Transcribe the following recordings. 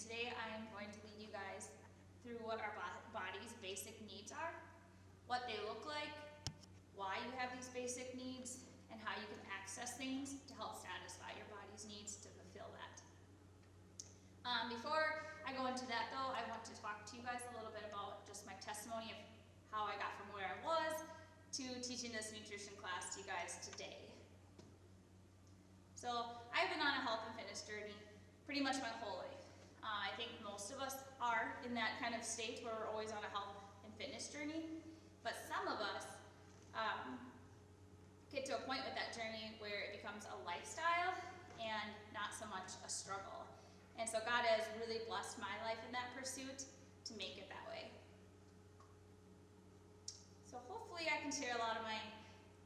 today I am going to lead you guys through what our body's basic needs are, what they look like, why you have these basic needs, and how you can access things to help satisfy your body's needs to fulfill that. Before I go into that though, I want to talk to you guys a little bit about just my testimony of how I got from where I was to teaching this nutrition class to you guys today. So I've been on a health and fitness journey pretty much my whole life. I think most of us are in that kind of state where we're always on a health and fitness journey, but some of us get to a point with that journey where it becomes a lifestyle and not so much a struggle. And so God has really blessed my life in that pursuit to make it that way. So hopefully I can share a lot of my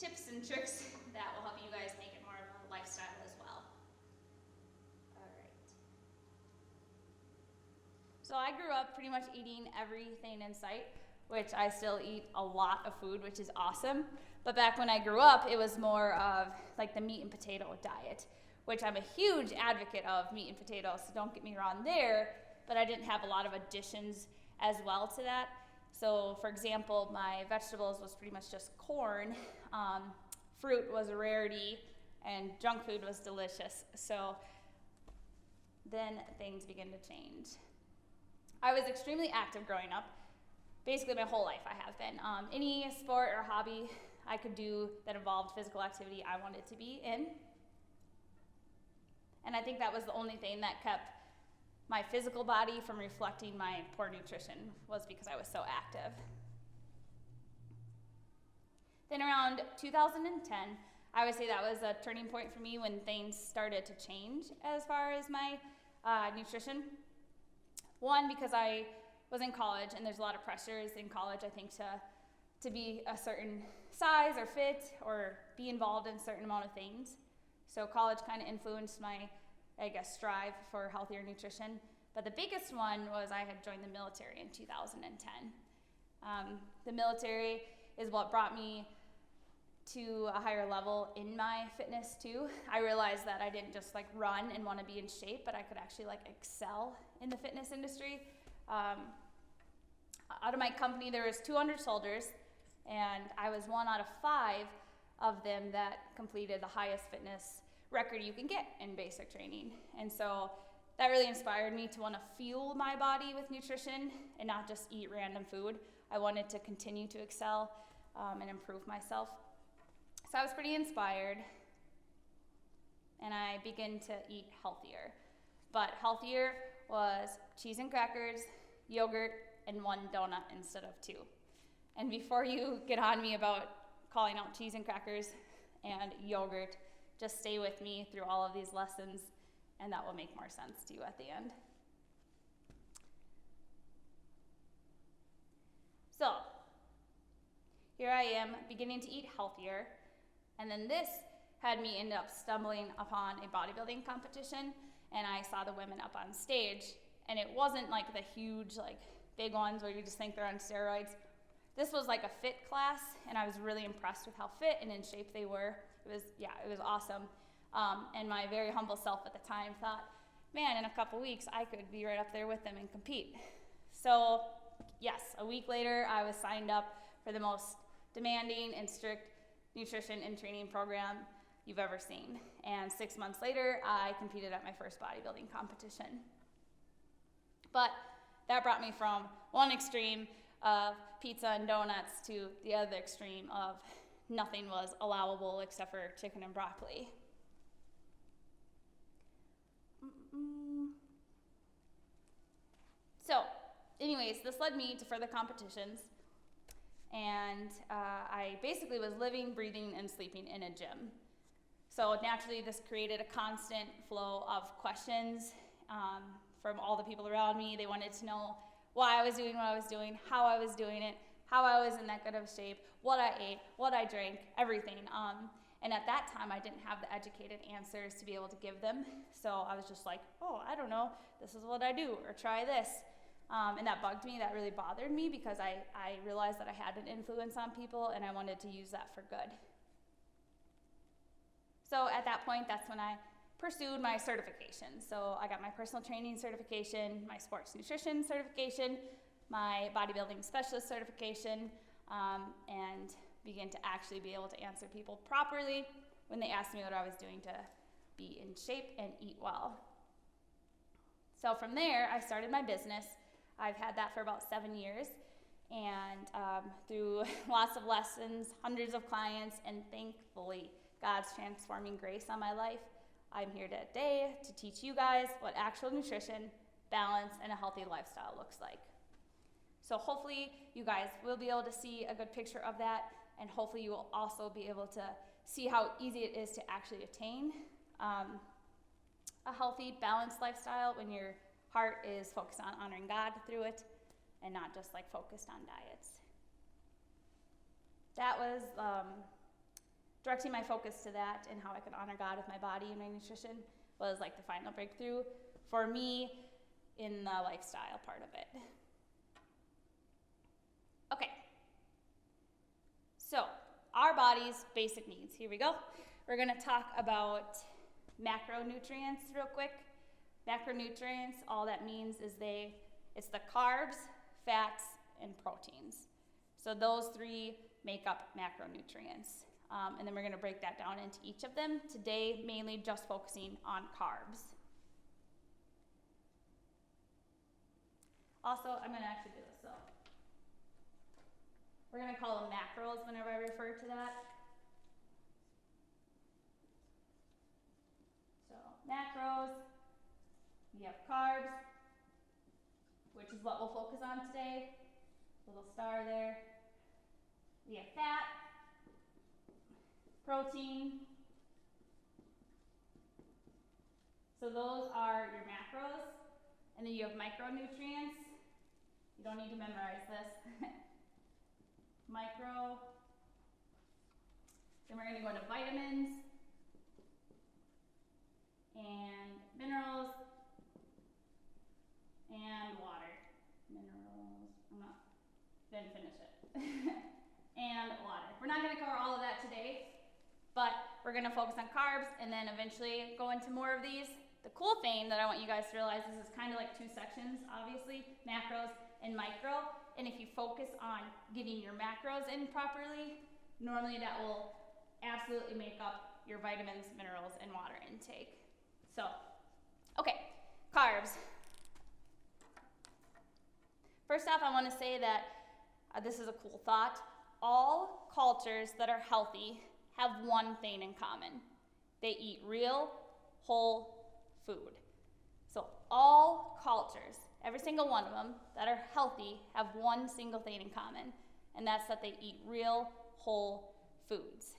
tips and tricks that will help you guys make it more of a lifestyle as well. All right. So I grew up pretty much eating everything in sight, which I still eat a lot of food, which is awesome. But back when I grew up, it was more of like the meat and potato diet, which I'm a huge advocate of meat and potatoes, so don't get me wrong there, but I didn't have a lot of additions as well to that. So for example, my vegetables was pretty much just corn, fruit was a rarity, and junk food was delicious. So then things began to change. I was extremely active growing up. Basically my whole life I have been. Any sport or hobby I could do that involved physical activity I wanted to be in. And I think that was the only thing that kept my physical body from reflecting my poor nutrition, was because I was so active. Then around 2010, I would say that was a turning point for me when things started to change as far as my nutrition. One, because I was in college, and there's a lot of pressures in college, I think, to be a certain size or fit or be involved in a certain amount of things. So college kind of influenced my, strive for healthier nutrition. But the biggest one was I had joined the military in 2010. The military is what brought me to a higher level in my fitness too. I realized that I didn't just run and want to be in shape, but I could actually excel in the fitness industry. Out of my company, there was 200 soldiers, and I was 1 out of 5 of them that completed the highest fitness record you can get in basic training. And so that really inspired me to want to fuel my body with nutrition and not just eat random food. I wanted to continue to excel and improve myself. So I was pretty inspired, and I began to eat healthier. But healthier was cheese and crackers, yogurt, and 1 donut instead of 2. And before you get on me about calling out cheese and crackers and yogurt, just stay with me through all of these lessons, and that will make more sense to you at the end. So here I am beginning to eat healthier, and then this had me end up stumbling upon a bodybuilding competition, and I saw the women up on stage, and it wasn't the huge big ones where you just think they're on steroids. This was a fit class, and I was really impressed with how fit and in shape they were. It was awesome. And my very humble self at the time thought, man, in a couple weeks, I could be right up there with them and compete. So yes, a week later, I was signed up for the most demanding and strict nutrition and training program you've ever seen. And 6 months later, I competed at my first bodybuilding competition. But that brought me from one extreme of pizza and donuts to the other extreme of nothing was allowable except for chicken and broccoli. So, anyways, this led me to further competitions, and I basically was living, breathing, and sleeping in a gym. So naturally, this created a constant flow of questions from all the people around me. They wanted to know why I was doing what I was doing, how I was doing it, how I was in that good of shape, what I ate, what I drank, everything. And at that time, I didn't have the educated answers to be able to give them. So I was just I don't know, this is what I do, or try this. And that bugged me, that really bothered me, because I realized that I had an influence on people, and I wanted to use that for good. So at that point, that's when I pursued my certification. So I got my personal training certification, my sports nutrition certification, my bodybuilding specialist certification, and began to actually be able to answer people properly when they asked me what I was doing to be in shape and eat well. So from there, I started my business. I've had that for about 7 years, and through lots of lessons, hundreds of clients, and thankfully God's transforming grace on my life, I'm here today to teach you guys what actual nutrition, balance, and a healthy lifestyle looks like. So hopefully you guys will be able to see a good picture of that, and hopefully you will also be able to see how easy it is to actually attain a healthy, balanced lifestyle when your heart is focused on honoring God through it and not just like focused on diets. That was directing my focus to that and how I could honor God with my body and my nutrition was like the final breakthrough for me in the lifestyle part of it. Okay, so our body's basic needs. Here we go. We're going to talk about macronutrients real quick. Macronutrients, all that means is it's the carbs, fats, and proteins. So those three make up macronutrients. And then we're going to break that down into each of them. Today, mainly just focusing on carbs. Also, I'm going to actually do this. So we're going to call them macros whenever I refer to that. So macros, we have carbs, which is what we'll focus on today. Little star there. We have fat, protein. So those are your macros. And then you have micronutrients. You don't need to memorize this. Micro. Then we're going to go into vitamins and minerals and water. Minerals, didn't finish it. And water. We're not going to cover all of that today, but we're going to focus on carbs and then eventually go into more of these. The cool thing that I want you guys to realize is it's kind of like two sections, obviously, macros and micro. And if you focus on getting your macros in properly, normally that will absolutely make up your vitamins, minerals, and water intake. So, okay, carbs. First off, I want to say that this is a cool thought. All cultures that are healthy have one thing in common. They eat real, whole food. So all cultures, every single one of them that are healthy have one single thing in common, and that's that they eat real, whole foods.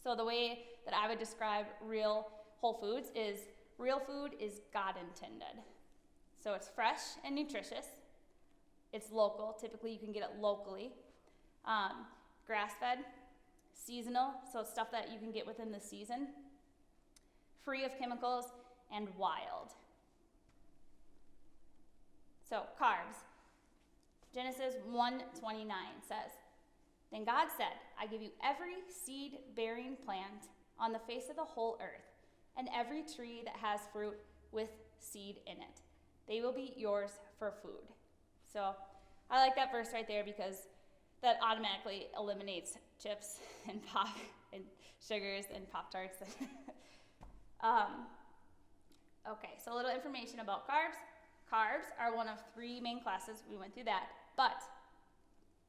So the way that I would describe real, whole foods is real food is God intended. So it's fresh and nutritious. It's local. Typically you can get it locally. Grass-fed, seasonal, so it's stuff that you can get within the season. Free of chemicals, and wild. So carbs. Genesis 1:29 says, "Then God said, I give you every seed-bearing plant on the face of the whole earth, and every tree that has fruit with seed in it. They will be yours for food." So I like that verse right there because that automatically eliminates chips and pop and sugars and Pop-Tarts. Okay, so a little information about carbs. Carbs are one of three main classes. We went through that, but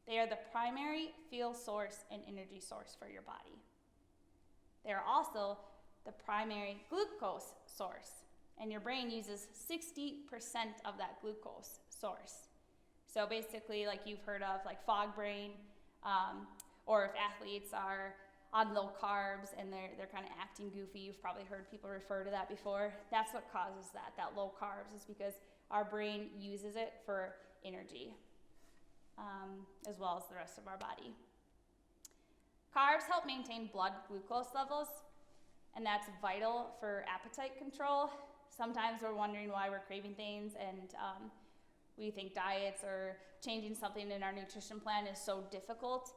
they are the primary fuel source and energy source for your body. They are also the primary glucose source, and your brain uses 60% of that glucose source. So basically, like you've heard of, like fog brain, or if athletes are on low carbs and they're kind of acting goofy, you've probably heard people refer to that before. That's what causes that low carbs is because our brain uses it for energy, as well as the rest of our body. Carbs help maintain blood glucose levels, and that's vital for appetite control. Sometimes we're wondering why we're craving things, and we think diets or changing something in our nutrition plan is so difficult.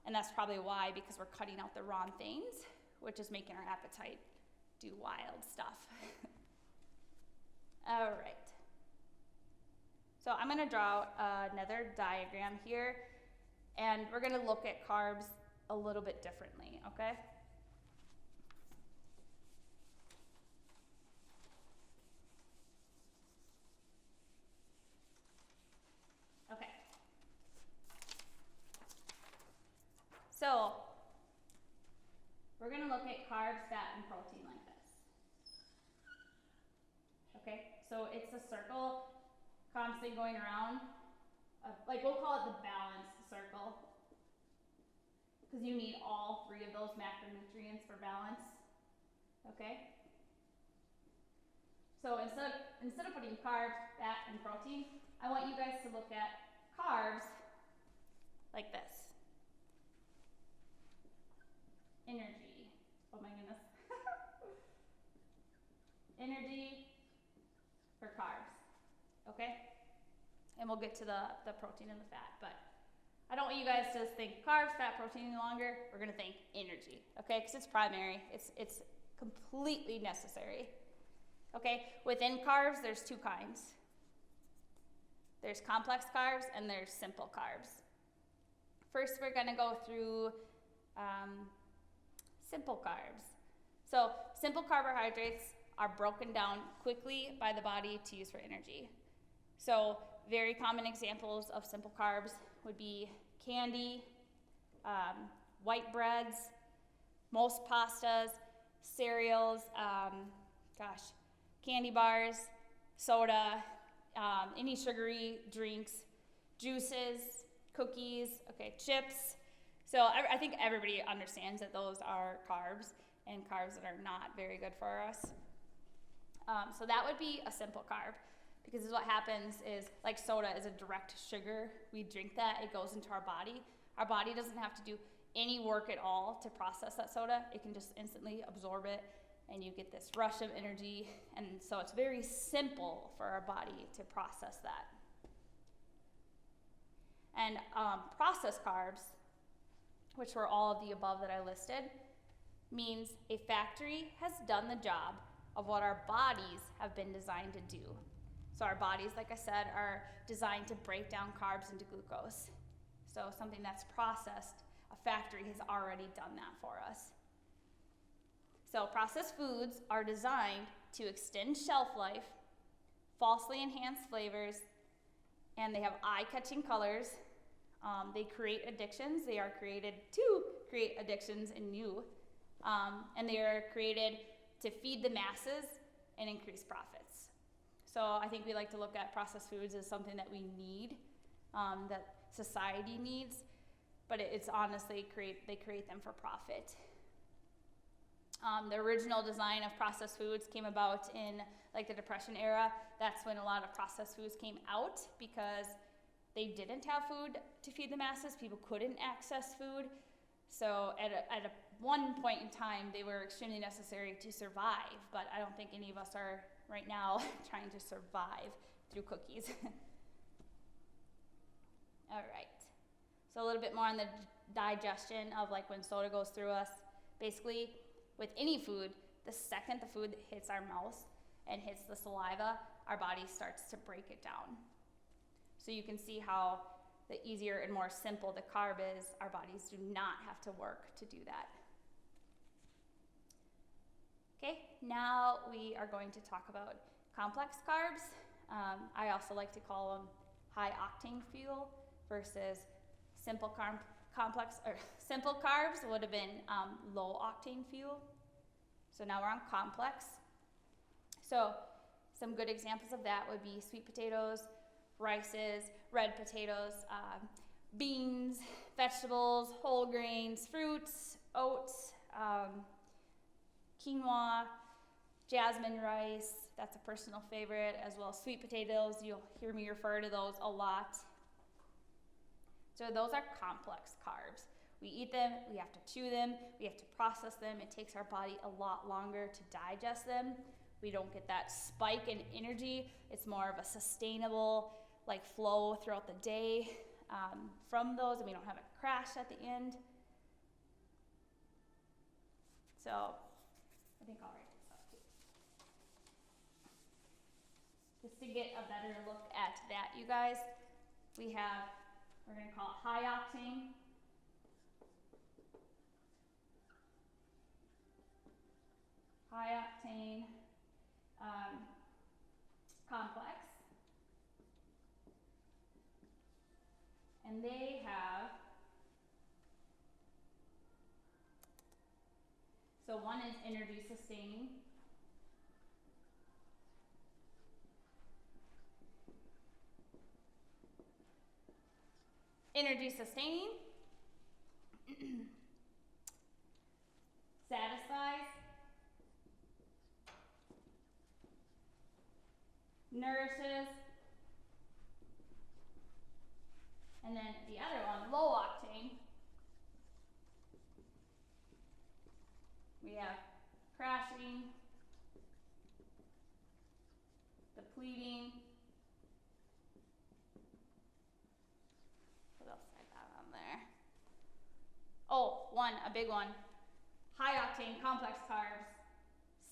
And that's probably why, because we're cutting out the wrong things, which is making our appetite do wild stuff. All right. So I'm going to draw another diagram here, and we're going to look at carbs a little bit differently, okay? Okay. So we're going to look at carbs, fat, and protein like this. Okay, so it's a circle constantly going around. Like we'll call it the balance circle, because you need all three of those macronutrients for balance. Okay? So instead of putting carbs, fat, and protein, I want you guys to look at carbs like this. Energy. Oh my goodness. Energy for carbs. Okay? And we'll get to the protein and the fat, but I don't want you guys to think carbs, fat, protein any longer. We're going to think energy, okay? Because it's primary. It's completely necessary. Okay? Within carbs, there's two kinds. There's complex carbs and there's simple carbs. First, we're going to go through simple carbs. So simple carbohydrates are broken down quickly by the body to use for energy. So very common examples of simple carbs would be candy, white breads, most pastas, cereals, candy bars, soda, any sugary drinks, juices, cookies, chips. So I think everybody understands that those are carbs and carbs that are not very good for us. So that would be a simple carb. Because what happens is, like soda is a direct sugar. We drink that, it goes into our body. Our body doesn't have to do any work at all to process that soda. It can just instantly absorb it, and you get this rush of energy. And so it's very simple for our body to process that. And processed carbs, which were all of the above that I listed, means a factory has done the job of what our bodies have been designed to do. So our bodies, like I said, are designed to break down carbs into glucose. So something that's processed, a factory has already done that for us. So processed foods are designed to extend shelf life, falsely enhance flavors, and they have eye-catching colors. They create addictions. They are created to create addictions in you. And they are created to feed the masses and increase profits. So I think we like to look at processed foods as something that we need, that society needs, but it's honestly they create them for profit. The original design of processed foods came about in like the Depression era. That's when a lot of processed foods came out because they didn't have food to feed the masses. People couldn't access food. So at one point in time, they were extremely necessary to survive, but I don't think any of us are right now trying to survive through cookies. All right. So a little bit more on the digestion of like when soda goes through us. Basically, with any food, the second the food hits our mouth and hits the saliva, our body starts to break it down. So you can see how the easier and more simple the carb is, our bodies do not have to work to do that. Okay, now we are going to talk about complex carbs. I also like to call them high octane fuel versus simple simple carbs would have been low octane fuel. So now we're on complex. So some good examples of that would be sweet potatoes, rices, red potatoes, beans, vegetables, whole grains, fruits, oats, quinoa, jasmine rice, that's a personal favorite, as well as sweet potatoes. You'll hear me refer to those a lot. So those are complex carbs. We eat them, we have to chew them, we have to process them. It takes our body a lot longer to digest them. We don't get that spike in energy. It's more of a sustainable flow throughout the day from those, and we don't have a crash at the end. So I think I'll write this up. Just to get a better look at that, you guys, we're going to call it high octane. High octane complex. And they have, so one is energy sustaining. Energy sustaining satisfies, nourishes, and then the other one, low octane, we have crashing, depleting. What else I got on there? Oh, a big one. High octane complex carbs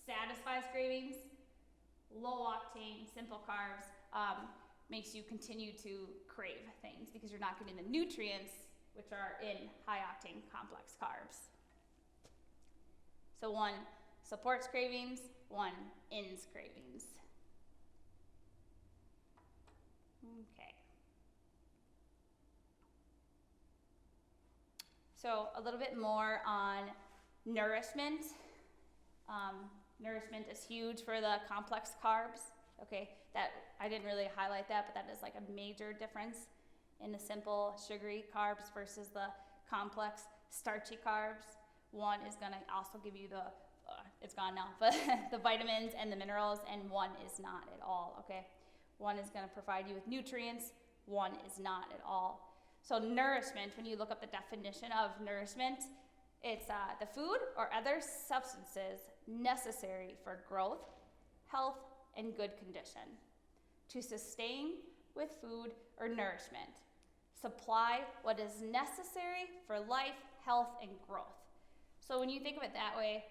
satisfies cravings. Low octane simple carbs makes you continue to crave things because you're not getting the nutrients which are in high octane complex carbs. So one supports cravings, one ends cravings. Okay. So a little bit more on nourishment. Nourishment is huge for the complex carbs. Okay, that I didn't really highlight that, but that is like a major difference in the simple sugary carbs versus the complex starchy carbs. One is going to also give you it's gone now, but the vitamins and the minerals, and one is not at all, okay? One is going to provide you with nutrients, one is not at all. So nourishment, when you look up the definition of nourishment, it's the food or other substances necessary for growth, health, and good condition. To sustain with food or nourishment. Supply what is necessary for life, health, and growth. So when you think of it that way,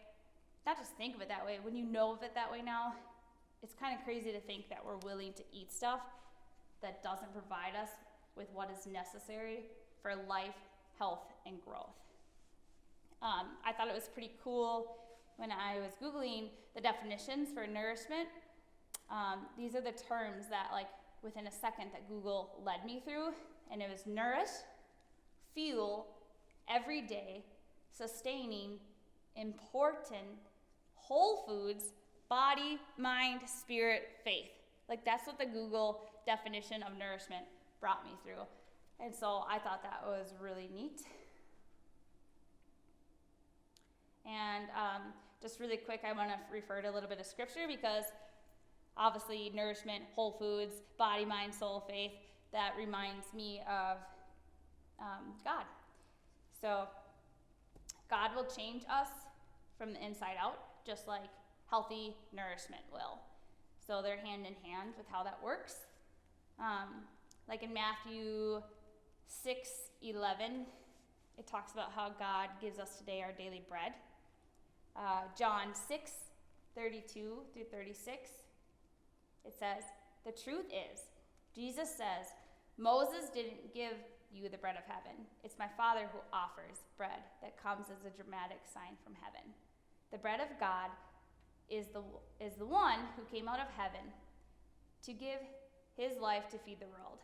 not just think of it that way, when you know of it that way now, it's kind of crazy to think that we're willing to eat stuff that doesn't provide us with what is necessary for life, health, and growth. I thought it was pretty cool when I was Googling the definitions for nourishment. These are the terms that, like, within a second that Google led me through, and it was nourish, fuel, everyday, sustaining, important, whole foods, body, mind, spirit, faith. Like, that's what the Google definition of nourishment brought me through. And so I thought that was really neat. And just really quick, I want to refer to a little bit of scripture because obviously nourishment, whole foods, body, mind, soul, faith, that reminds me of God. So God will change us from the inside out, just like healthy nourishment will. So they're hand in hand with how that works. Like in Matthew 6:11, it talks about how God gives us today our daily bread. John 6:32 through 36, it says, "The truth is," Jesus says, "Moses didn't give you the bread of heaven. It's my Father who offers bread that comes as a dramatic sign from heaven. The bread of God is the one who came out of heaven to give his life to feed the world."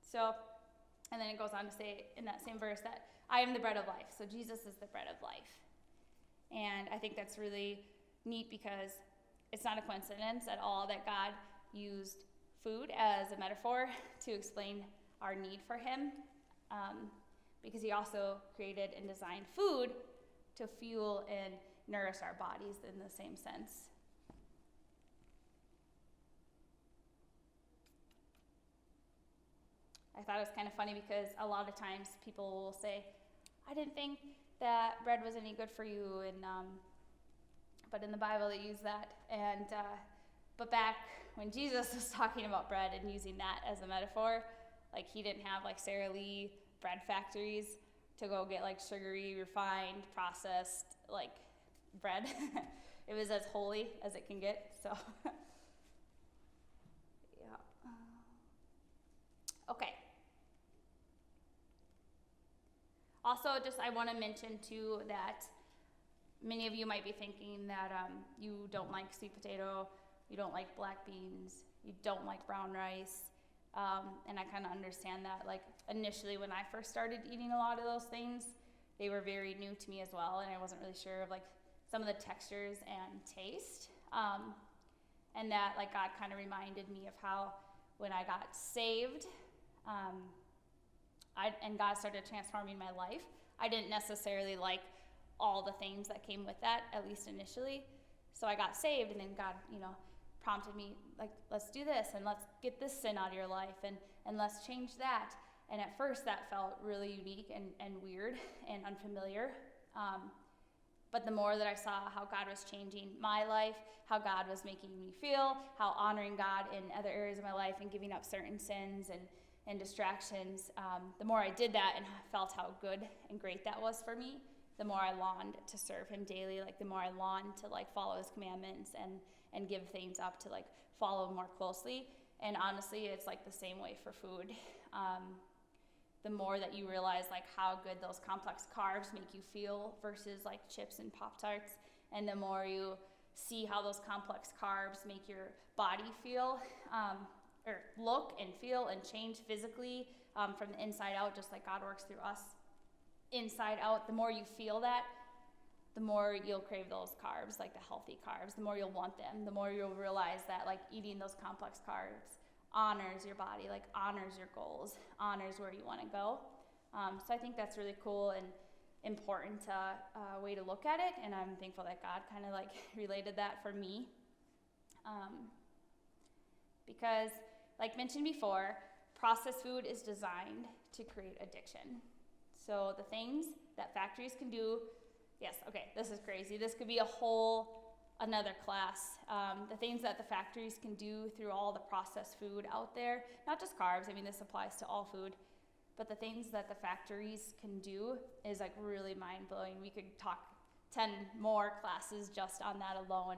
So, and then it goes on to say in that same verse that I am the bread of life. So Jesus is the bread of life. And I think that's really neat because it's not a coincidence at all that God used food as a metaphor to explain our need for him, because he also created and designed food to fuel and nourish our bodies in the same sense. I thought it was kind of funny because a lot of times people will say, I didn't think that bread was any good for you, and but in the Bible they use that. And but back when Jesus was talking about bread and using that as a metaphor, like he didn't have like Sara Lee bread factories to go get like sugary, refined, processed like bread. It was as holy as it can get. So Also, just I want to mention too that many of you might be thinking that you don't like sweet potato, you don't like black beans, you don't like brown rice, and I kind of understand that. Like initially when I first started eating a lot of those things, they were very new to me as well, and I wasn't really sure of like some of the textures and taste, and that like God kind of reminded me of how when I got saved, and God started transforming my life, I didn't necessarily like all the things that came with that, at least initially. So I got saved, and then God, prompted me, like, let's do this, and let's get this sin out of your life, and let's change that. And at first that felt really unique and weird and unfamiliar. But the more that I saw how God was changing my life, how God was making me feel, how honoring God in other areas of my life and giving up certain sins and distractions, the more I did that and felt how good and great that was for me, the more I longed to serve him daily, like the more I longed to like follow his commandments and give things up to like follow more closely. And honestly, it's like the same way for food. The more that you realize like how good those complex carbs make you feel versus like chips and Pop-Tarts, and the more you see how those complex carbs make your body feel, or look and feel and change physically from the inside out, just like God works through us inside out, the more you feel that, the more you'll crave those carbs, like the healthy carbs, the more you'll want them, the more you'll realize that like eating those complex carbs honors your body, like honors your goals, honors where you want to go. So I think that's really cool and important way to look at it, and I'm thankful that God kind of like related that for me. Because like mentioned before, processed food is designed to create addiction. So the things that factories can do, yes, okay, this is crazy. This could be another class. The things that the factories can do through all the processed food out there, not just carbs, I mean, this applies to all food, but the things that the factories can do is like really mind-blowing. We could talk 10 more classes just on that alone.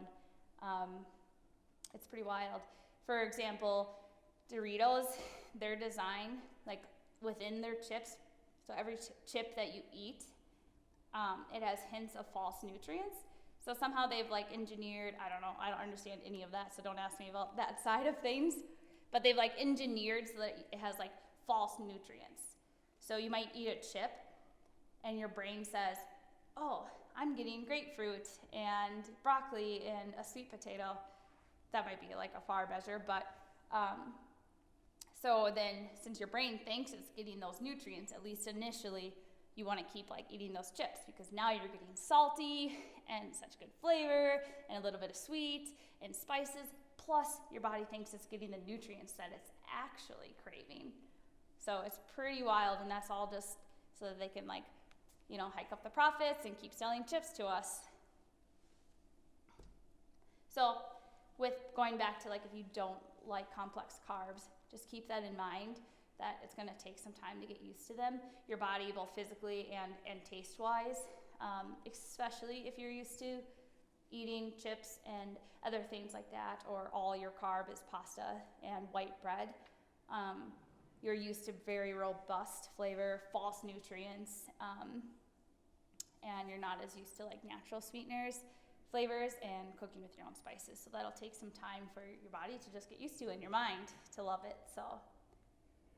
It's pretty wild. For example, Doritos, their design, like within their chips, so every chip that you eat, it has hints of false nutrients. So somehow they've like engineered, I don't know, I don't understand any of that, so don't ask me about that side of things, but they've like engineered so that it has like false nutrients. So you might eat a chip and your brain says, oh, I'm getting grapefruit and broccoli and a sweet potato. That might be like a far measure, but so then since your brain thinks it's getting those nutrients, at least initially, you want to keep like eating those chips because now you're getting salty and such good flavor and a little bit of sweet and spices, plus your body thinks it's getting the nutrients that it's actually craving. So it's pretty wild, and that's all just so that they can like, hike up the profits and keep selling chips to us. So with going back to like if you don't like complex carbs, just keep that in mind, that it's going to take some time to get used to them. Your body, both physically and taste-wise, especially if you're used to eating chips and other things like that, or all your carb is pasta and white bread. You're used to very robust flavor, false nutrients, and you're not as used to like natural sweeteners, flavors, and cooking with your own spices. So that'll take some time for your body to just get used to and your mind to love it. So, all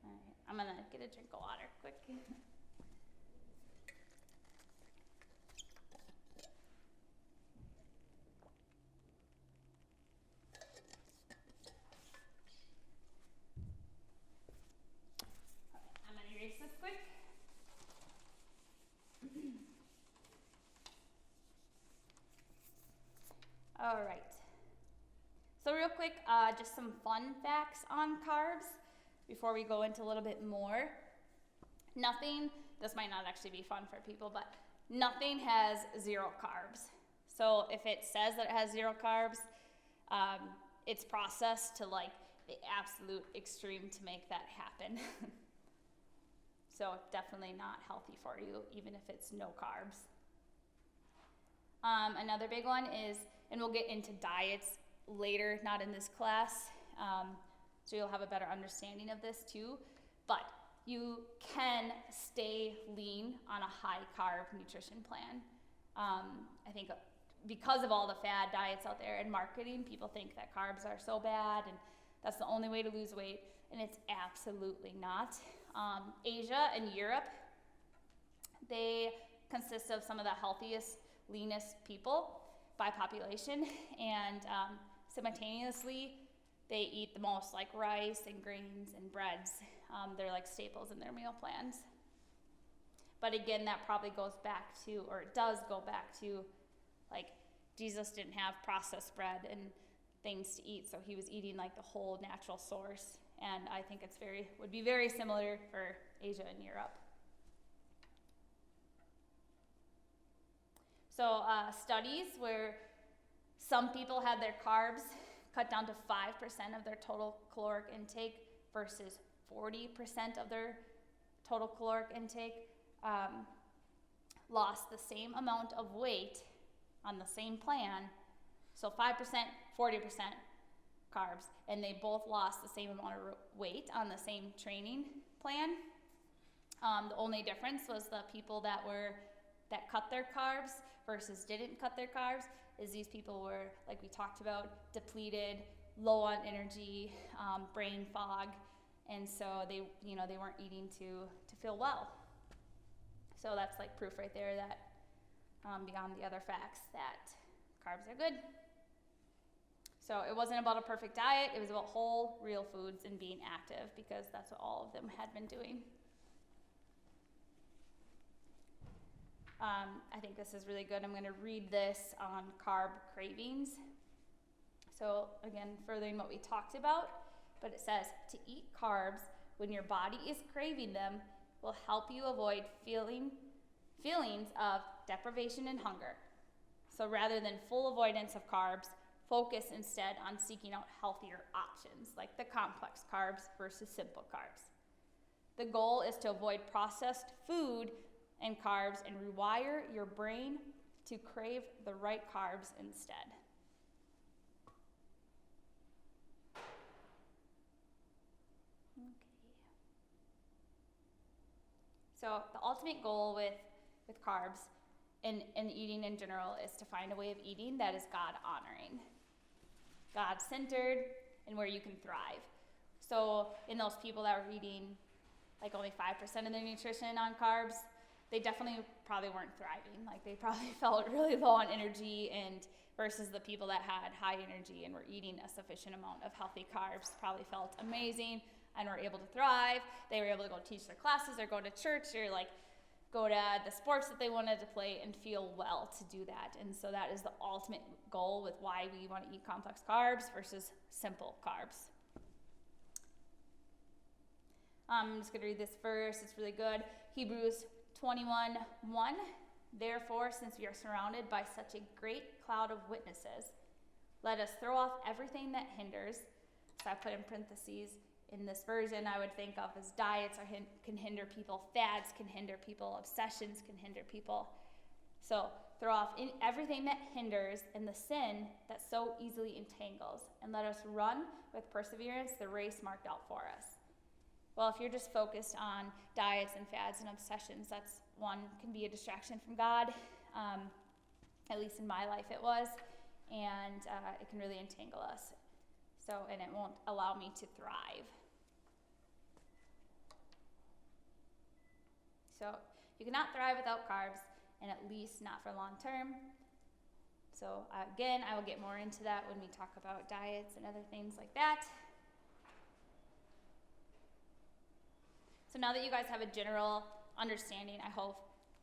right, I'm gonna get a drink of water quick. I'm gonna erase this quick. All right. So real quick, just some fun facts on carbs before we go into a little bit more. This might not actually be fun for people, but nothing has 0 carbs. So if it says that it has 0 carbs, it's processed to like the absolute extreme to make that happen. So definitely not healthy for you, even if it's no carbs. Another big one is, and we'll get into diets later, not in this class, so you'll have a better understanding of this too, but you can stay lean on a high carb nutrition plan. I think because of all the fad diets out there and marketing, people think that carbs are so bad and that's the only way to lose weight, and it's absolutely not. Asia and Europe, they consist of some of the healthiest, leanest people by population, and simultaneously they eat the most like rice and grains and breads. They're like staples in their meal plans. But again, that probably goes back to, or it does go back to, like, Jesus didn't have processed bread and things to eat, so he was eating like the whole natural source. And I think it's would be very similar for Asia and Europe. So studies where some people had their carbs cut down to 5% of their total caloric intake versus 40% of their total caloric intake, lost the same amount of weight on the same plan. So 5%, 40% carbs, and they both lost the same amount of weight on the same training plan. The only difference was the people that cut their carbs versus didn't cut their carbs, is these people were, like we talked about, depleted, low on energy, brain fog, and so they weren't eating to feel well. So that's like proof right there that beyond the other facts that carbs are good. So it wasn't about a perfect diet, it was about whole, real foods and being active, because that's what all of them had been doing. I think this is really good. I'm going to read this on carb cravings. So again, furthering what we talked about, but it says, to eat carbs when your body is craving them will help you avoid feelings of deprivation and hunger. So rather than full avoidance of carbs, focus instead on seeking out healthier options, like the complex carbs versus simple carbs. The goal is to avoid processed food and carbs and rewire your brain to crave the right carbs instead. Okay. So the ultimate goal with carbs and eating in general is to find a way of eating that is God-honoring, God-centered, and where you can thrive. So in those people that were eating like only 5% of their nutrition on carbs, they definitely probably weren't thriving. Like they probably felt really low on energy, and versus the people that had high energy and were eating a sufficient amount of healthy carbs probably felt amazing and were able to thrive. They were able to go teach their classes or go to church or like go to the sports that they wanted to play and feel well to do that. And so that is the ultimate goal with why we want to eat complex carbs versus simple carbs. I'm just going to read this verse. It's really good. Hebrews 21:1. Therefore, since we are surrounded by such a great cloud of witnesses, let us throw off everything that hinders. So I put in parentheses, in this version I would think of as diets can hinder people, fads can hinder people, obsessions can hinder people. So throw off everything that hinders and the sin that so easily entangles, and let us run with perseverance the race marked out for us. Well, if you're just focused on diets and fads and obsessions, that's one, can be a distraction from God. At least in my life it was, and it can really entangle us. So, and it won't allow me to thrive. So you cannot thrive without carbs, and at least not for long term. So again, I will get more into that when we talk about diets and other things like that. So now that you guys have a general understanding, I hope,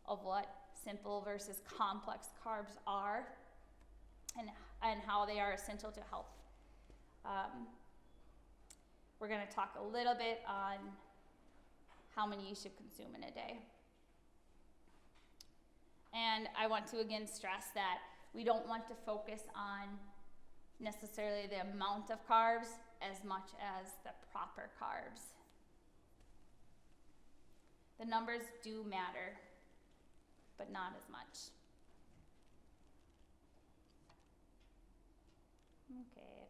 of what simple versus complex carbs are and how they are essential to health, we're going to talk a little bit on how many you should consume in a day. And I want to again stress that we don't want to focus on necessarily the amount of carbs as much as the proper carbs. The numbers do matter, but not as much. Okay.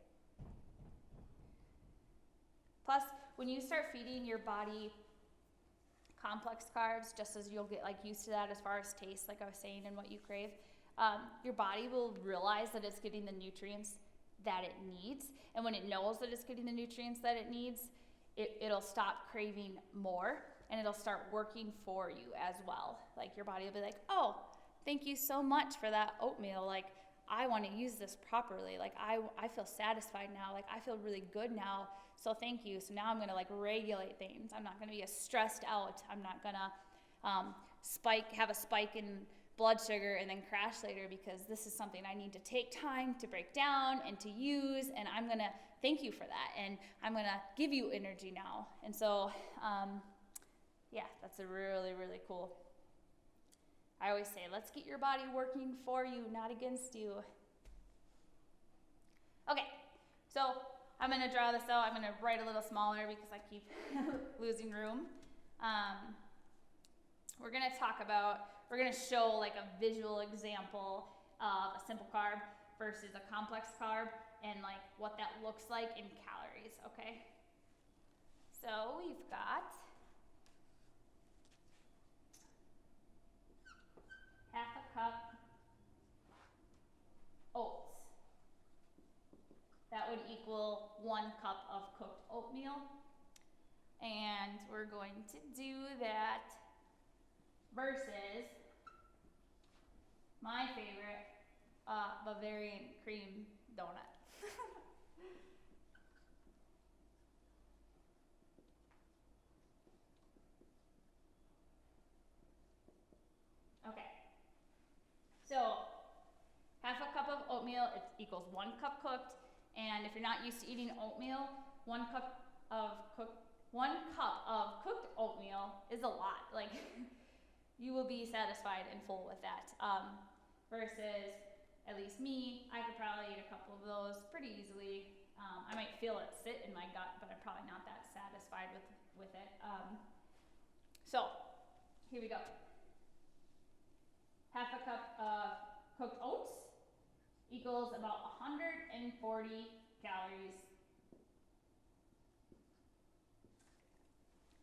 Plus, when you start feeding your body complex carbs, just as you'll get like used to that as far as taste, like I was saying, and what you crave, your body will realize that it's getting the nutrients that it needs. And when it knows that it's getting the nutrients that it needs, it'll stop craving more, and it'll start working for you as well. Like your body will be like, oh, thank you so much for that oatmeal. Like, I want to use this properly. Like, I feel satisfied now. Like, I feel really good now. So thank you. So now I'm going to like regulate things. I'm not going to be as stressed out. I'm not going to have a spike in blood sugar and then crash later, because this is something I need to take time to break down and to use. And I'm going to thank you for that. And I'm going to give you energy now. And so, yeah, that's a really, really cool. I always say, let's get your body working for you, not against you. Okay, so I'm going to draw this out. I'm going to write a little smaller because I keep losing room. We're going to show like a visual example of a simple carb versus a complex carb and like what that looks like in calories, okay? So we've got half a cup oats. That would equal 1 cup of cooked oatmeal. And we're going to do that versus my favorite Bavarian cream donut. Okay. So, half a cup of oatmeal, it equals 1 cup cooked. And if you're not used to eating oatmeal, 1 cup of cooked oatmeal is a lot. Like, you will be satisfied and full with that. Versus, at least me, I could probably eat a couple of those pretty easily. I might feel it sit in my gut, but I'm probably not that satisfied with it. So, here we go. Half a cup of cooked oats equals about 140 calories.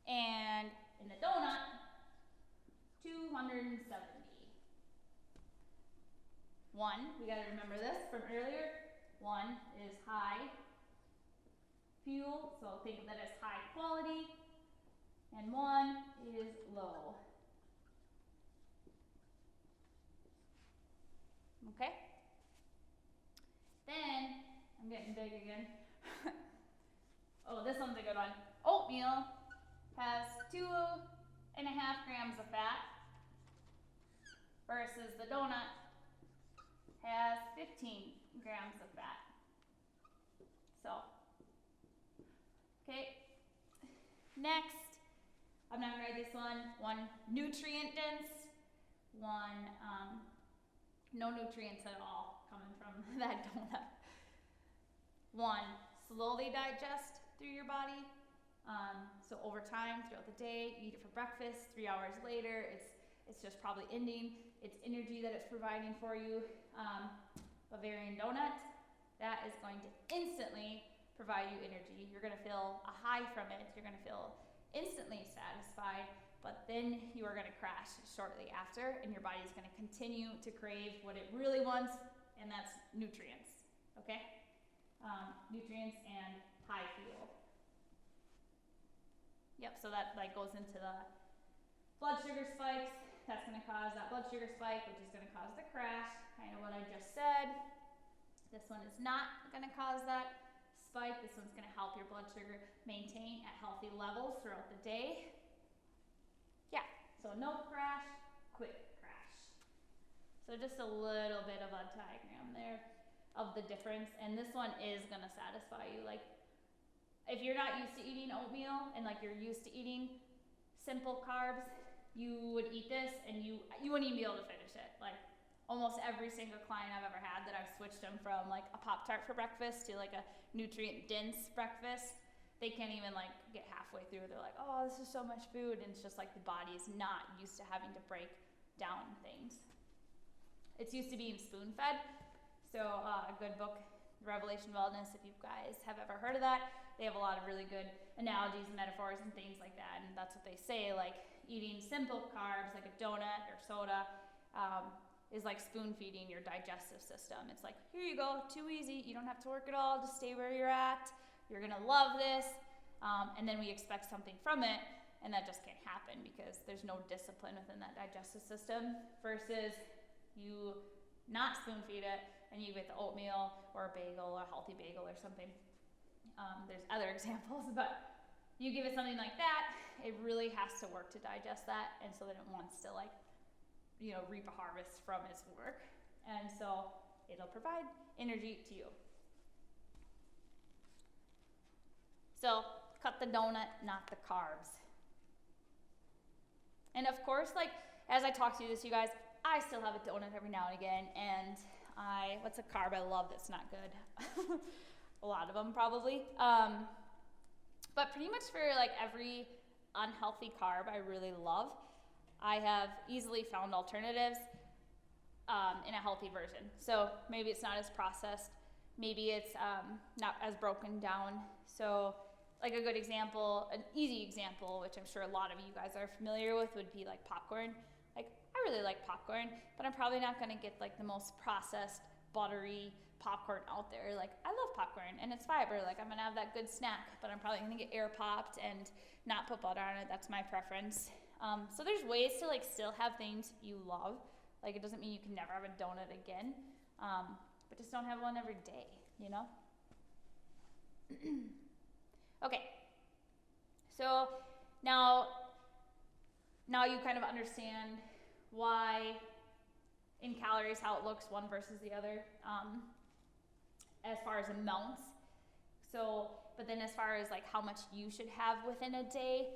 And in the donut, 270. We got to remember this from earlier. 1 is high fuel, so think of that as high quality, and 1 is low. Okay? Then, I'm getting big again. Oh, this one's a good one. Oatmeal has 2.5 grams of fat versus the donut has 15 grams of fat. So, okay. Next, I'm not gonna write this one. 1 nutrient dense, 1 no nutrients at all coming from that donut. 1 slowly digest through your body. So over time, throughout the day, you eat it for breakfast. 3 hours later, it's just probably ending. It's energy that it's providing for you. Bavarian donut, that is going to instantly provide you energy. You're going to feel a high from it. You're going to feel instantly satisfied, but then you are going to crash shortly after, and your body is going to continue to crave what it really wants, and that's nutrients. Okay? Nutrients and high fuel. Yep, so that like goes into the blood sugar spikes. That's going to cause that blood sugar spike, which is going to cause the crash, kind of what I just said. This one is not going to cause that spike. This one's going to help your blood sugar maintain at healthy levels throughout the day. Yeah, so no crash, quick crash. So just a little bit of a diagram there of the difference, and this one is going to satisfy you. Like, if you're not used to eating oatmeal and like you're used to eating simple carbs, you would eat this and you wouldn't even be able to finish it. Like, almost every single client I've ever had that I've switched them from like a Pop-Tart for breakfast to like a nutrient dense breakfast, they can't even like get halfway through. They're like, oh, this is so much food, and it's just like the body is not used to having to break down things. It's used to being spoon-fed. So a good book, Revelation Wellness, if you guys have ever heard of that, they have a lot of really good analogies and metaphors and things like that, and that's what they say, like, eating simple carbs like a donut or soda is like spoon feeding your digestive system. It's like, here you go, too easy. You don't have to work at all. Just stay where you're at. You're going to love this. And then we expect something from it, and that just can't happen because there's no discipline within that digestive system versus you not spoon feed it and you get the oatmeal or a bagel or a healthy bagel or something. There's other examples, but you give it something like that, it really has to work to digest that, and so then it wants to reap a harvest from its work, and so it'll provide energy to you. So cut the donut, not the carbs. And of course, as I talk through this, you guys, I still have a donut every now and again, and what's a carb I love that's not good? A lot of them probably. But pretty much for every unhealthy carb I really love, I have easily found alternatives in a healthy version. So maybe it's not as processed, maybe it's not as broken down. So a good example, an easy example, which I'm sure a lot of you guys are familiar with, would be popcorn. I really like popcorn, but I'm probably not gonna get the most processed, buttery popcorn out there. I love popcorn and it's fiber, I'm gonna have that good snack, but I'm probably gonna get air popped and not put butter on it. That's my preference. So there's ways to still have things you love. It doesn't mean you can never have a donut again, but just don't have one every day, Okay, so now you kind of understand why in calories how it looks one versus the other, as far as amounts. So, but then as far as how much you should have within a day,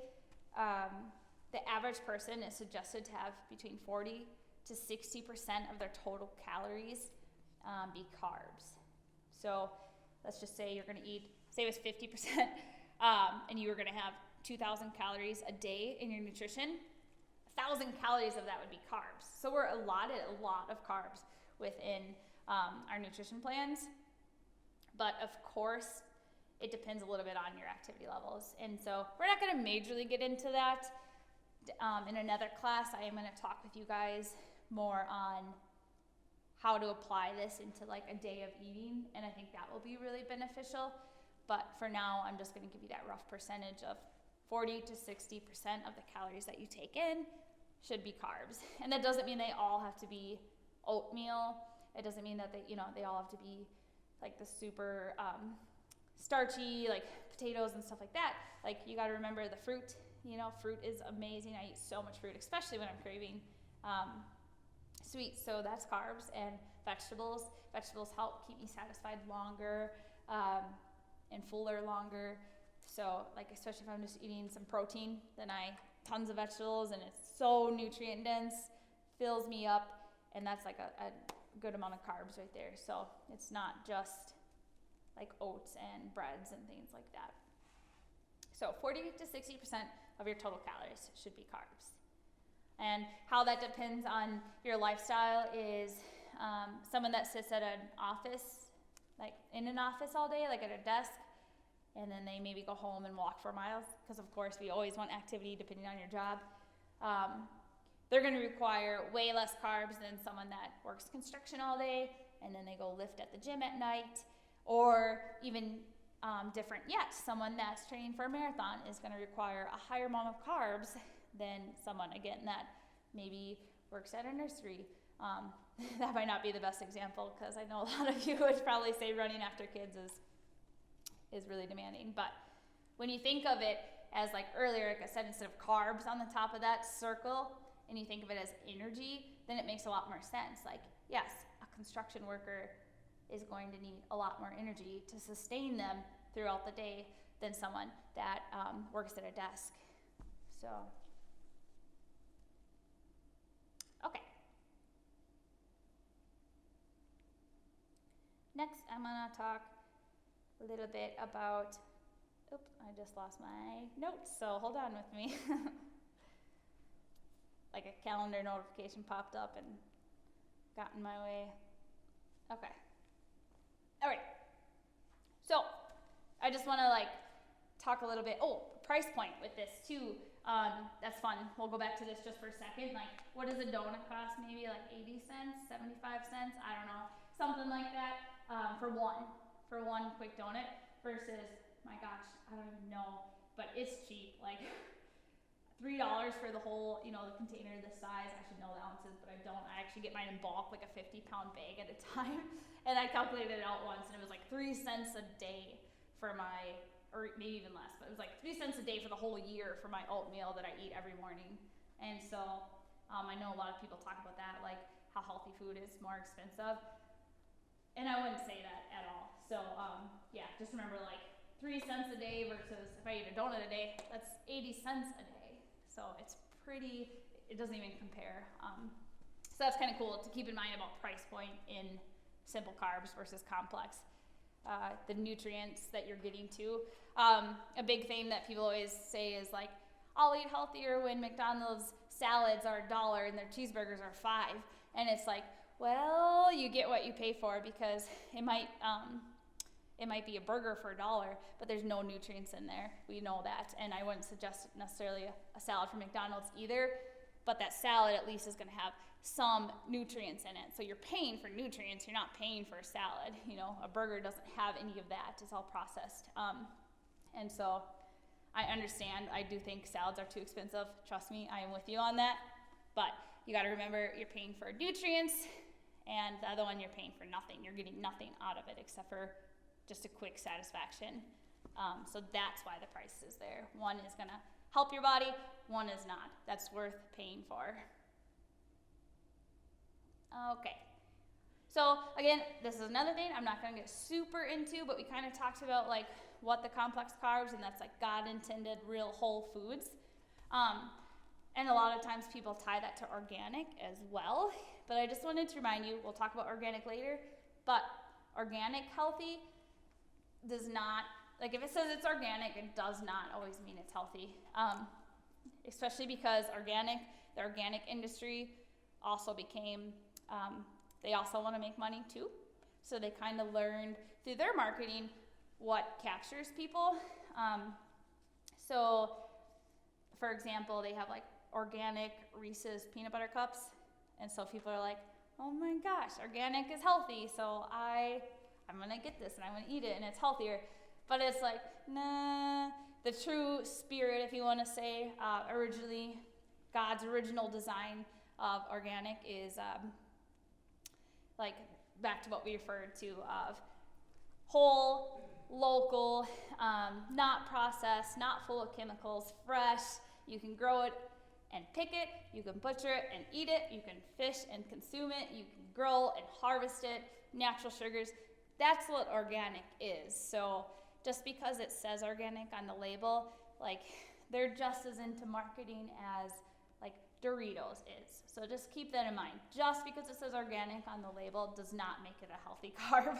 the average person is suggested to have between 40 to 60% of their total calories be carbs. So let's just say you're going to eat, say it was 50%, and you were going to have 2,000 calories a day in your nutrition. 1,000 calories of that would be carbs. So we're allotted a lot of carbs within our nutrition plans. But of course, it depends a little bit on your activity levels. And so we're not going to majorly get into that. In another class, I am going to talk with you guys more on how to apply this into a day of eating. And I think that will be really beneficial. But for now, I'm just going to give you that rough percentage of 40 to 60% of the calories that you take in should be carbs. And that doesn't mean they all have to be oatmeal. It doesn't mean that they all have to be the super starchy, potatoes and stuff like that. You got to remember the fruit. Fruit is amazing. I eat so much fruit, especially when I'm craving sweets. So that's carbs. And vegetables. Vegetables help keep me satisfied longer and fuller longer. So especially if I'm just eating some protein, then tons of vegetables, and it's so nutrient dense, fills me up, and that's a good amount of carbs right there. So it's not just oats and breads and things like that. So 40 to 60% of your total calories should be carbs. And how that depends on your lifestyle is someone that sits at an office, in an office all day, at a desk, and then they maybe go home and walk for miles, because of course we always want activity depending on your job. They're going to require way less carbs than someone that works construction all day and then they go lift at the gym at night, or even different yet, someone that's training for a marathon is going to require a higher amount of carbs than someone, again, that maybe works at a nursery. That might not be the best example, because I know a lot of you would probably say running after kids is really demanding. But when you think of it as earlier, I said, instead of carbs on the top of that circle, and you think of it as energy, then it makes a lot more sense. Yes, a construction worker is going to need a lot more energy to sustain them throughout the day than someone that works at a desk. So, okay. Next, I'm gonna talk a little bit about, oops, I just lost my notes, so hold on with me. A calendar notification popped up and got in my way. Okay. All right. So I just want to talk a little bit. Oh, price point with this too. That's fun. We'll go back to this just for a second. Like, what does a donut cost? Maybe like 80 cents, 75 cents, I don't know, something like that, for one quick donut versus, my gosh, I don't even know, but it's cheap. Like $3 for the whole, the container this size. I should know the ounces, but I don't. I actually get mine in bulk, like a 50-pound bag at a time. And I calculated it out once, and it was like 3 cents a day for my, or maybe even less, but it was like 3 cents a day for the whole year for my oatmeal that I eat every morning. And so I know a lot of people talk about that, like how healthy food is more expensive. And I wouldn't say that at all. So yeah, just remember like 3 cents a day versus if I eat a donut a day, that's 80 cents a day. So it's pretty, it doesn't even compare. So that's kind of cool to keep in mind about price point in simple carbs versus complex. The nutrients that you're getting to. A big thing that people always say is like, I'll eat healthier when McDonald's salads are $1 and their cheeseburgers are $5. And it's like, well, you get what you pay for, because it might be a burger for $1, but there's no nutrients in there. We know that. And I wouldn't suggest necessarily a salad from McDonald's either, but that salad at least is going to have some nutrients in it. So you're paying for nutrients, you're not paying for a salad. A burger doesn't have any of that. It's all processed. And so I understand. I do think salads are too expensive. Trust me, I am with you on that. But you got to remember, you're paying for nutrients, and the other one you're paying for nothing. You're getting nothing out of it except for just a quick satisfaction. So that's why the price is there. One is going to help your body, one is not. That's worth paying for. Okay. So again, this is another thing I'm not going to get super into, but we kind of talked about like what the complex carbs, and that's like God intended real whole foods. And a lot of times people tie that to organic as well. But I just wanted to remind you, we'll talk about organic later, but organic healthy does not, like if it says it's organic, it does not always mean it's healthy. Especially because the organic industry also became, they also want to make money too. So they kind of learned through their marketing what captures people. So for example, they have like organic Reese's peanut butter cups. And so people are like, oh my gosh, organic is healthy. So I'm going to get this and I'm going to eat it and it's healthier. But it's like, nah, the true spirit, if you want to say, originally, God's original design of organic is like back to what we referred to of whole, local, not processed, not full of chemicals, fresh. You can grow it and pick it, you can butcher it and eat it, you can fish and consume it, you can grill and harvest it, natural sugars. That's what organic is. So just because it says organic on the label, like they're just as into marketing as like Doritos is. So just keep that in mind. Just because it says organic on the label does not make it a healthy carb.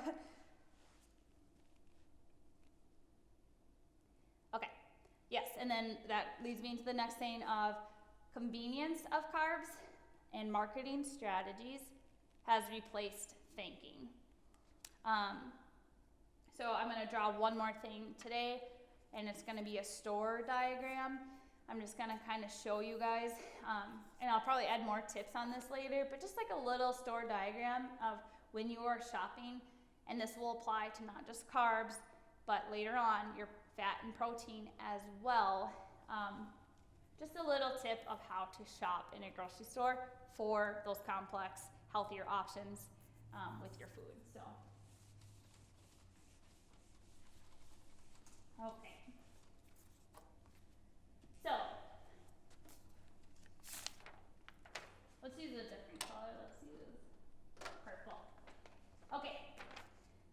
Okay, yes, and then that leads me into the next thing of convenience of carbs and marketing strategies has replaced thinking. So I'm going to draw one more thing today, and it's going to be a store diagram. I'm just going to kind of show you guys, and I'll probably add more tips on this later, but just like a little store diagram of when you are shopping, and this will apply to not just carbs, but later on your fat and protein as well. Just a little tip of how to shop in a grocery store for those complex, healthier options with your food. So, okay. So, let's use a different color. Let's use purple. Okay.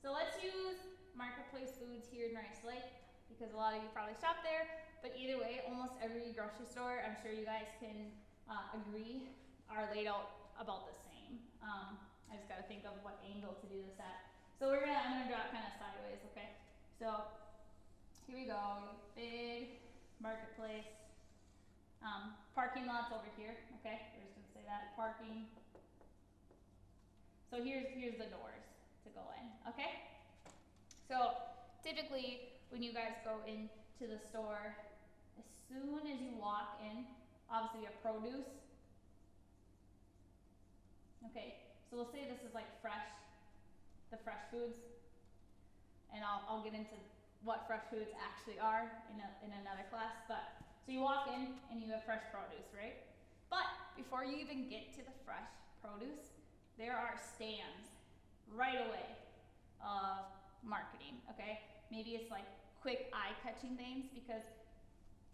So let's use Marketplace Foods here in Rice Lake because a lot of you probably shop there. But either way, almost every grocery store, I'm sure you guys can agree, are laid out about the same. I just got to think of what angle to do this at. So I'm gonna draw it kind of sideways, okay? So here we go, big marketplace. Parking lots over here, okay? We're just gonna say that, parking. So here's the doors to go in, okay? So typically when you guys go into the store, As soon as you walk in, obviously we have produce. Okay, so we'll say this is like the fresh foods, and I'll get into what fresh foods actually are in another class. But so you walk in and you have fresh produce, right? But before you even get to the fresh produce, there are stands right away of marketing, okay? Maybe it's like quick eye-catching things, because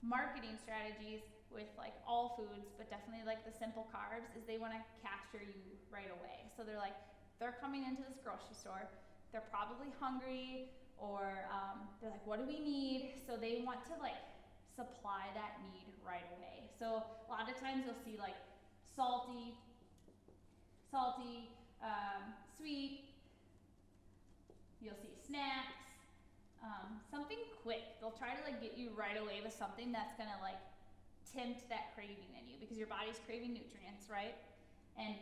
marketing strategies with like all foods, but definitely like the simple carbs, is they want to capture you right away. So they're coming into this grocery store, they're probably hungry, or they're like, what do we need? So they want to like supply that need right away. So a lot of times you'll see like salty, sweet, you'll see snacks, something quick. They'll try to like get you right away with something that's gonna like tempt that craving in you, because your body's craving nutrients, right? And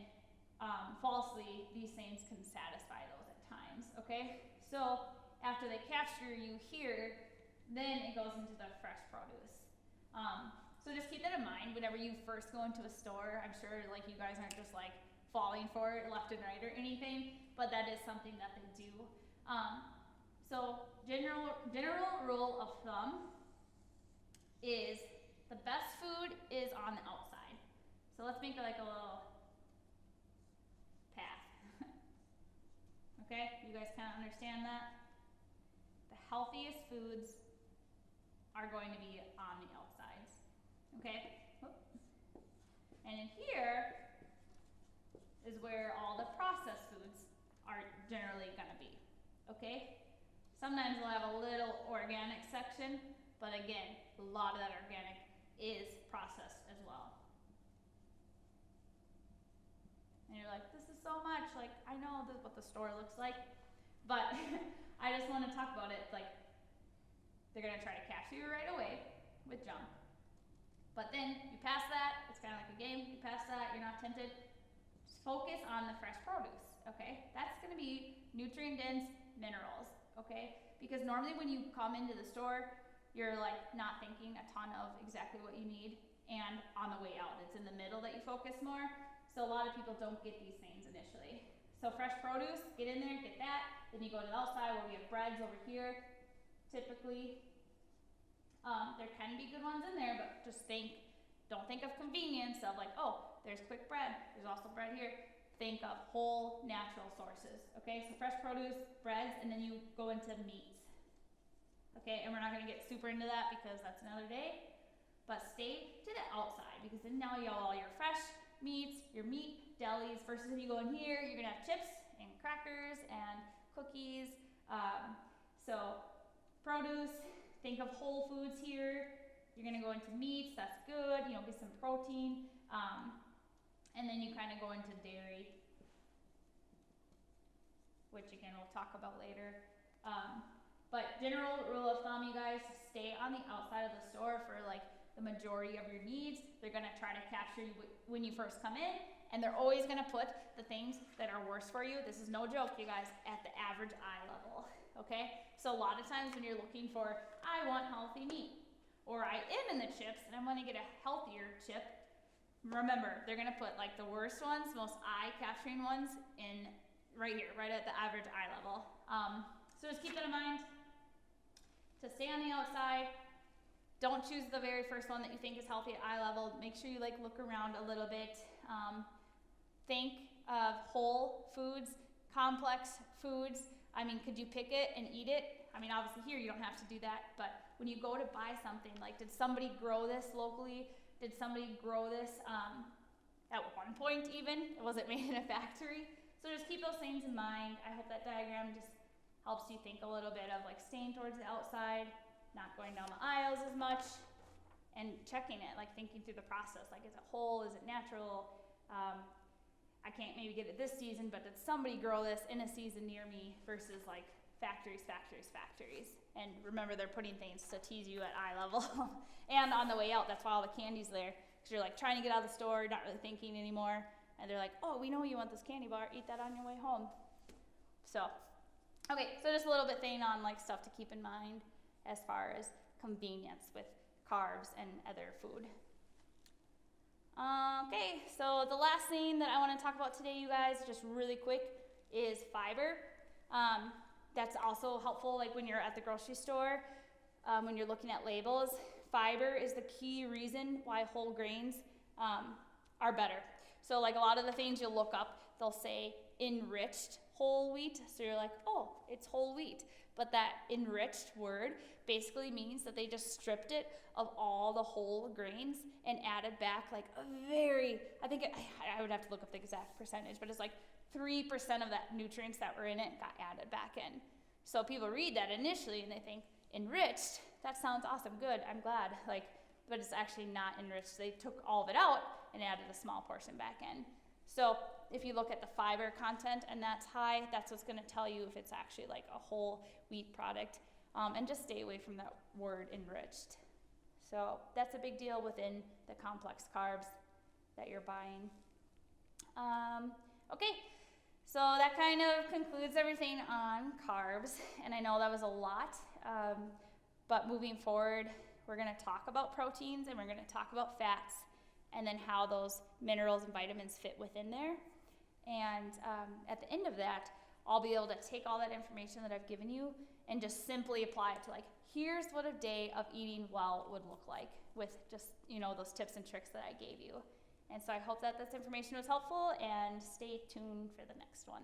falsely, these things can satisfy those at times, okay? So after they capture you here, then it goes into the fresh produce. So just keep that in mind whenever you first go into a store. I'm sure like you guys aren't just like falling for it left and right or anything, but that is something that they do. So general rule of thumb is the best food is on the outside. So let's make it like a little path. Okay, you guys kind of understand that? The healthiest foods are going to be on the outsides. Okay? And in here is where all the processed foods are generally going to be. Okay? Sometimes we'll have a little organic section, but again, a lot of that organic is processed as well. And you're like, this is so much, like I know what the store looks like, but I just want to talk about it. Like, they're going to try to capture you right away with junk. But then you pass that, it's kind of like a game, you pass that, you're not tempted. Just focus on the fresh produce, okay? That's going to be nutrient-dense minerals, okay? Because normally when you come into the store, you're like not thinking a ton of exactly what you need, and on the way out, it's in the middle that you focus more. So a lot of people don't get these things initially. So fresh produce, get in there, get that. Then you go to the outside where we have breads over here, typically. There can be good ones in there, but just don't think of convenience of like, oh, there's quick bread, there's also bread here. Think of whole natural sources, okay? So fresh produce, breads, and then you go into meats. Okay, and we're not gonna get super into that because that's another day, but stay to the outside, because then now you have all your fresh meats, your meat delis, versus if you go in here, you're gonna have chips and crackers and cookies. So produce, think of whole foods here. You're gonna go into meats, that's good, you know, get some protein. And then you kind of go into dairy, which again we'll talk about later. But general rule of thumb, you guys, stay on the outside of the store for like the majority of your needs. They're gonna try to capture you when you first come in, and they're always gonna put the things that are worse for you, this is no joke, you guys, at the average eye level, okay? So a lot of times when you're looking for, I want healthy meat, or I am in the chips and I wanna get a healthier chip, remember, they're gonna put like the worst ones, most eye-capturing ones in right here, right at the average eye level. So just keep that in mind. To stay on the outside, don't choose the very first one that you think is healthy at eye level. Make sure you like look around a little bit. Think of whole foods, complex foods. I mean, could you pick it and eat it? I mean, obviously here you don't have to do that, but when you go to buy something, like did somebody grow this locally? Did somebody grow this at one point even? Was it made in a factory? So just keep those things in mind. I hope that diagram just helps you think a little bit of like staying towards the outside, not going down the aisles as much, and checking it, like thinking through the process, like is it whole, is it natural? I can't maybe get it this season, but did somebody grow this in a season near me, versus like factories. And remember, they're putting things to tease you at eye level. And on the way out, that's why all the candy's there, because you're like trying to get out of the store, not really thinking anymore, and they're like, oh, we know you want this candy bar, eat that on your way home. So okay, so just a little bit thing on like stuff to keep in mind as far as convenience with carbs and other food. Okay, so the last thing that I want to talk about today, you guys, just really quick, is fiber. That's also helpful, like when you're at the grocery store, when you're looking at labels. Fiber is the key reason why whole grains are better. So like a lot of the things you'll look up, they'll say enriched whole wheat. So you're like, oh, it's whole wheat. But that enriched word basically means that they just stripped it of all the whole grains and added back like I would have to look up the exact percentage, but it's like 3% of that nutrients that were in it got added back in. So people read that initially and they think, enriched, that sounds awesome, good, I'm glad, but it's actually not enriched. They took all of it out and added a small portion back in. So if you look at the fiber content and that's high, that's what's gonna tell you if it's actually like a whole wheat product. And just stay away from that word enriched. So that's a big deal within the complex carbs that you're buying. Okay, so that kind of concludes everything on carbs. And I know that was a lot, but moving forward, we're gonna talk about proteins and we're gonna talk about fats and then how those minerals and vitamins fit within there. And at the end of that, I'll be able to take all that information that I've given you and just simply apply it to like, here's what a day of eating well would look like with just, those tips and tricks that I gave you. And so I hope that this information was helpful, and stay tuned for the next one.